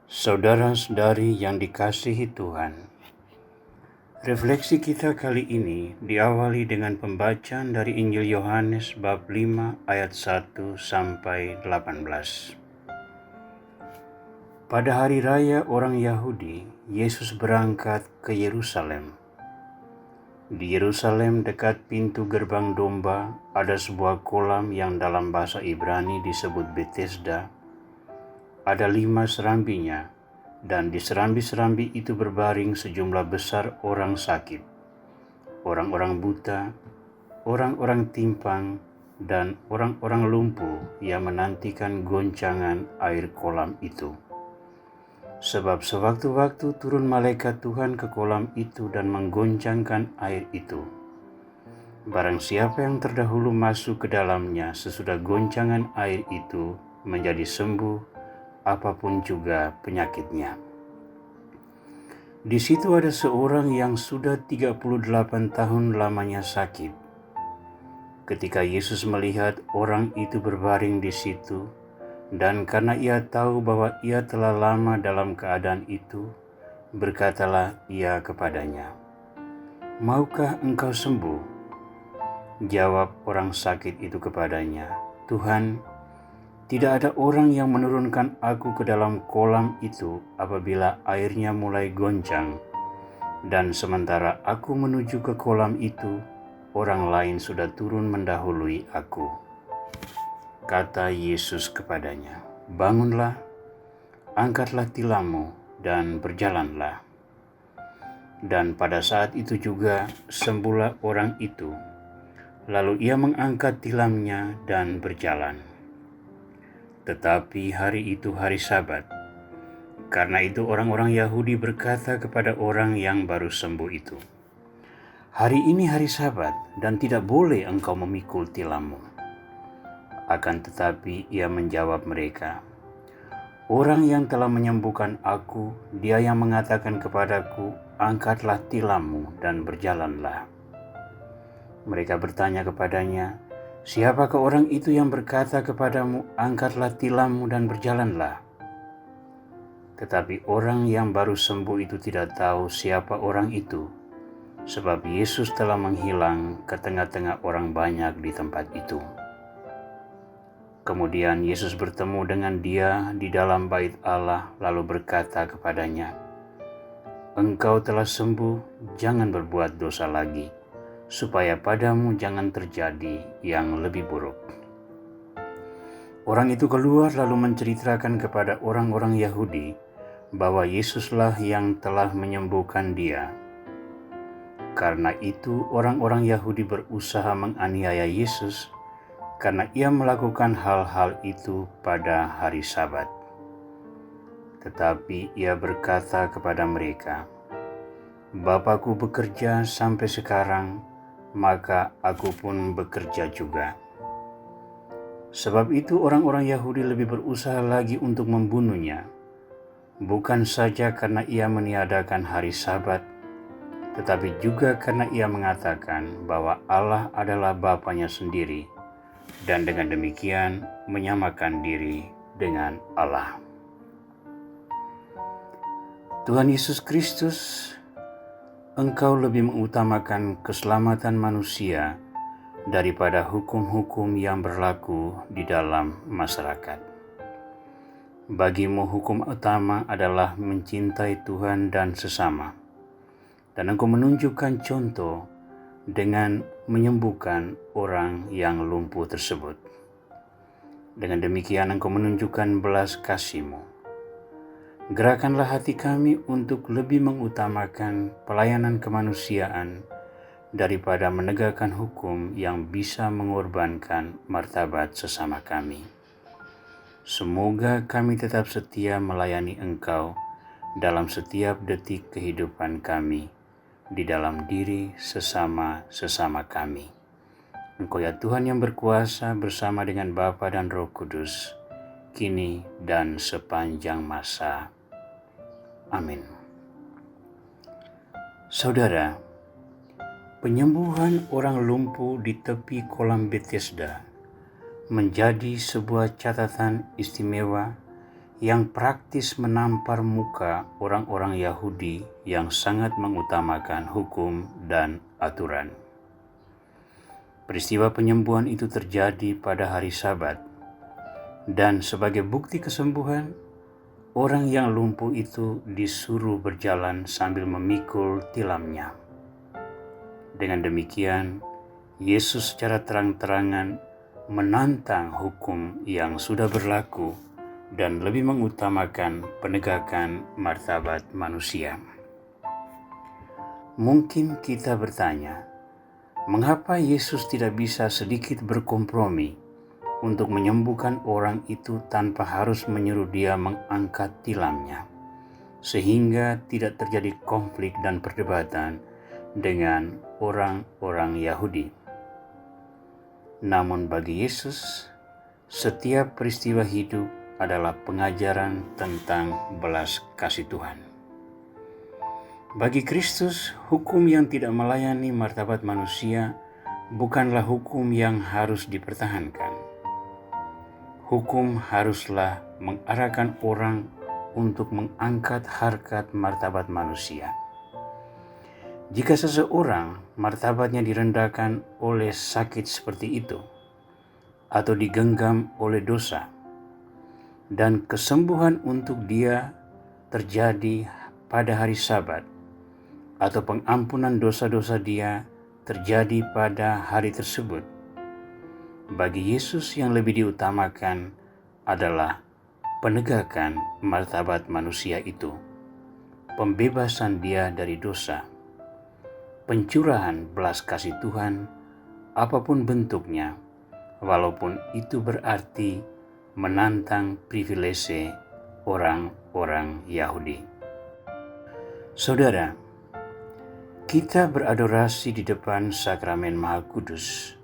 Saudara-saudari yang dikasihi Tuhan, refleksi kita kali ini diawali dengan pembacaan dari Injil Yohanes bab 5 ayat 1 sampai 18. Pada hari raya orang Yahudi, Yesus berangkat ke Yerusalem. Di Yerusalem dekat pintu gerbang domba ada sebuah kolam yang dalam bahasa Ibrani disebut Betesda. Ada 5 serambinya, dan di serambi-serambi itu berbaring sejumlah besar orang sakit, orang-orang buta, orang-orang timpang, dan orang-orang lumpuh yang menantikan goncangan air kolam itu. Sebab sewaktu-waktu turun malaikat Tuhan ke kolam itu dan menggoncangkan air itu. Barang siapa yang terdahulu masuk ke dalamnya sesudah goncangan air itu menjadi sembuh, apapun juga penyakitnya. Di situ ada seorang yang sudah 38 tahun lamanya sakit. Ketika Yesus melihat orang itu berbaring di situ, dan karena ia tahu bahwa ia telah lama dalam keadaan itu, berkatalah ia kepadanya, "Maukah engkau sembuh?" Jawab orang sakit itu kepadanya, "Tuhan, tidak ada orang yang menurunkan aku ke dalam kolam itu apabila airnya mulai goncang, dan sementara aku menuju ke kolam itu, orang lain sudah turun mendahului aku." Kata Yesus kepadanya, "Bangunlah, angkatlah tilammu, dan berjalanlah." Dan pada saat itu juga sembuhlah orang itu. Lalu ia mengangkat tilamnya dan berjalan. Tetapi hari itu hari Sabat. Karena itu orang-orang Yahudi berkata kepada orang yang baru sembuh itu, "Hari ini hari Sabat dan tidak boleh engkau memikul tilammu." Akan tetapi ia menjawab mereka, "Orang yang telah menyembuhkan aku, dia yang mengatakan kepadaku, 'Angkatlah tilammu dan berjalanlah.'" Mereka bertanya kepadanya, "Siapakah orang itu yang berkata kepadamu, 'Angkatlah tilammu dan berjalanlah'?" Tetapi orang yang baru sembuh itu tidak tahu siapa orang itu, sebab Yesus telah menghilang ke tengah-tengah orang banyak di tempat itu. Kemudian Yesus bertemu dengan dia di dalam bait Allah, lalu berkata kepadanya, "Engkau telah sembuh, jangan berbuat dosa lagi, supaya padamu jangan terjadi yang lebih buruk." Orang itu keluar lalu menceritakan kepada orang-orang Yahudi bahwa Yesuslah yang telah menyembuhkan dia. Karena itu orang-orang Yahudi berusaha menganiaya Yesus karena ia melakukan hal-hal itu pada hari Sabat. Tetapi ia berkata kepada mereka, "Bapakku bekerja sampai sekarang, maka aku pun bekerja juga." Sebab itu orang-orang Yahudi lebih berusaha lagi untuk membunuhnya, bukan saja karena ia meniadakan hari Sabat, tetapi juga karena ia mengatakan bahwa Allah adalah Bapanya sendiri, dan dengan demikian menyamakan diri dengan Allah. Tuhan Yesus Kristus, Engkau lebih mengutamakan keselamatan manusia daripada hukum-hukum yang berlaku di dalam masyarakat. Bagimu hukum utama adalah mencintai Tuhan dan sesama, dan Engkau menunjukkan contoh dengan menyembuhkan orang yang lumpuh tersebut. Dengan demikian Engkau menunjukkan belas kasih-Mu. Gerakanlah hati kami untuk lebih mengutamakan pelayanan kemanusiaan daripada menegakkan hukum yang bisa mengorbankan martabat sesama kami. Semoga kami tetap setia melayani Engkau dalam setiap detik kehidupan kami, di dalam diri sesama kami. Engkau ya Tuhan yang berkuasa bersama dengan Bapa dan Roh Kudus, kini dan sepanjang masa. Amin. Saudara, penyembuhan orang lumpuh di tepi kolam Betesda menjadi sebuah catatan istimewa yang praktis menampar muka orang-orang Yahudi yang sangat mengutamakan hukum dan aturan. Peristiwa penyembuhan itu terjadi pada hari Sabat, dan sebagai bukti kesembuhan, orang yang lumpuh itu disuruh berjalan sambil memikul tilamnya. Dengan demikian, Yesus secara terang-terangan menantang hukum yang sudah berlaku dan lebih mengutamakan penegakan martabat manusia. Mungkin kita bertanya, mengapa Yesus tidak bisa sedikit berkompromi untuk menyembuhkan orang itu tanpa harus menyuruh dia mengangkat tilamnya, sehingga tidak terjadi konflik dan perdebatan dengan orang-orang Yahudi? Namun bagi Yesus, setiap peristiwa hidup adalah pengajaran tentang belas kasih Tuhan. Bagi Kristus, hukum yang tidak melayani martabat manusia bukanlah hukum yang harus dipertahankan. Hukum haruslah mengarahkan orang untuk mengangkat harkat martabat manusia. Jika seseorang martabatnya direndahkan oleh sakit seperti itu, atau digenggam oleh dosa, dan kesembuhan untuk dia terjadi pada hari Sabat, atau pengampunan dosa-dosa dia terjadi pada hari tersebut, bagi Yesus yang lebih diutamakan adalah penegakan martabat manusia itu, pembebasan dia dari dosa, pencurahan belas kasih Tuhan, apapun bentuknya, walaupun itu berarti menantang privilege orang-orang Yahudi. Saudara, kita beradorasi di depan sakramen Maha Kudus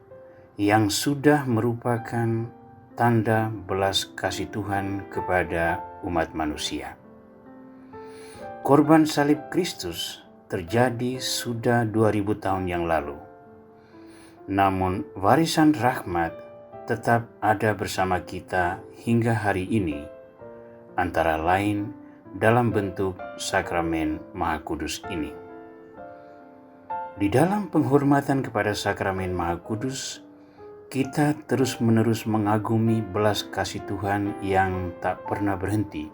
yang sudah merupakan tanda belas kasih Tuhan kepada umat manusia. Korban salib Kristus terjadi sudah 2000 tahun yang lalu. Namun warisan rahmat tetap ada bersama kita hingga hari ini, antara lain dalam bentuk sakramen Maha Kudus ini. Di dalam penghormatan kepada sakramen Maha Kudus, kita terus-menerus mengagumi belas kasih Tuhan yang tak pernah berhenti.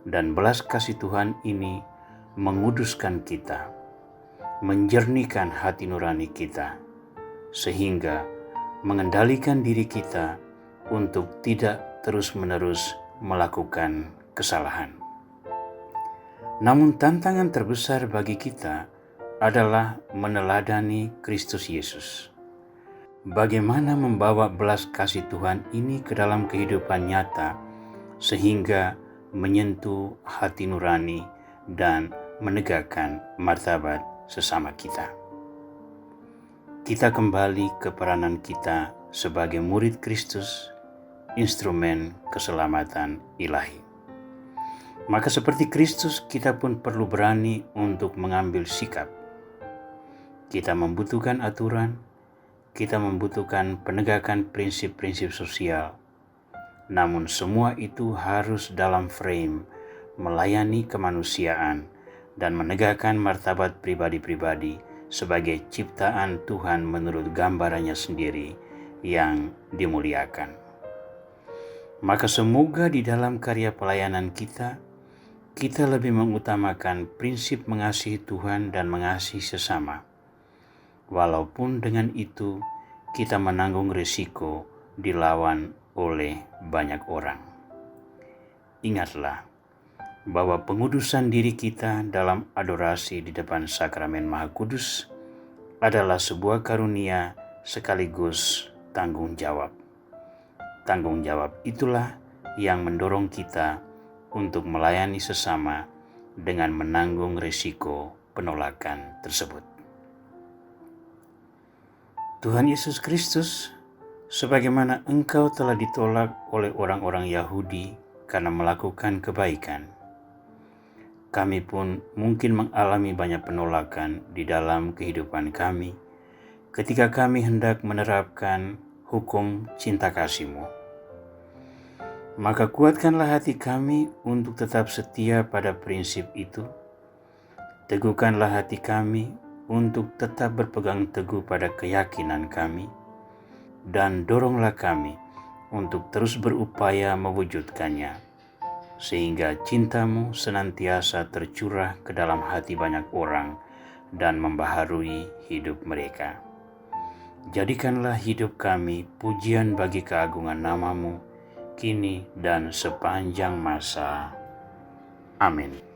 Dan belas kasih Tuhan ini menguduskan kita, menjernihkan hati nurani kita, sehingga mengendalikan diri kita untuk tidak terus-menerus melakukan kesalahan. Namun tantangan terbesar bagi kita adalah meneladani Kristus Yesus. Bagaimana membawa belas kasih Tuhan ini ke dalam kehidupan nyata sehingga menyentuh hati nurani dan menegakkan martabat sesama kita. Kita kembali ke peranan kita sebagai murid Kristus, instrumen keselamatan ilahi. Maka seperti Kristus, kita pun perlu berani untuk mengambil sikap. Kita membutuhkan aturan, kita membutuhkan penegakan prinsip-prinsip sosial. Namun semua itu harus dalam frame melayani kemanusiaan dan menegakkan martabat pribadi-pribadi sebagai ciptaan Tuhan menurut gambarannya sendiri yang dimuliakan. Maka semoga di dalam karya pelayanan kita lebih mengutamakan prinsip mengasihi Tuhan dan mengasihi sesama. Walaupun dengan itu kita menanggung risiko dilawan oleh banyak orang. Ingatlah bahwa pengudusan diri kita dalam adorasi di depan sakramen Maha Kudus adalah sebuah karunia sekaligus tanggung jawab. Tanggung jawab itulah yang mendorong kita untuk melayani sesama dengan menanggung risiko penolakan tersebut. Tuhan Yesus Kristus, sebagaimana Engkau telah ditolak oleh orang-orang Yahudi karena melakukan kebaikan, kami pun mungkin mengalami banyak penolakan di dalam kehidupan kami ketika kami hendak menerapkan hukum cinta kasih-Mu. Maka kuatkanlah hati kami untuk tetap setia pada prinsip itu. Teguhkanlah hati kami untuk tetap berpegang teguh pada keyakinan kami, dan doronglah kami untuk terus berupaya mewujudkannya, sehingga cinta-Mu senantiasa tercurah ke dalam hati banyak orang dan membaharui hidup mereka. Jadikanlah hidup kami pujian bagi keagungan nama-Mu, kini dan sepanjang masa. Amin.